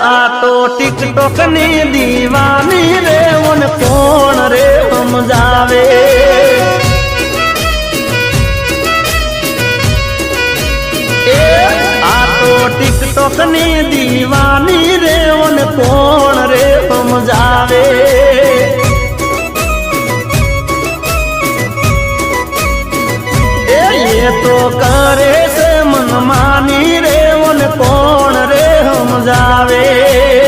આ તો ટિકટોક ની દીવાની રે ઓન કોણ રે સમજાવે આ તો ટિકટોક ની દીવાની રે ઓન કોણ રે સમજાવે એ તો કરે છે મનમાની રે ઓન કોણ રે સમજાવે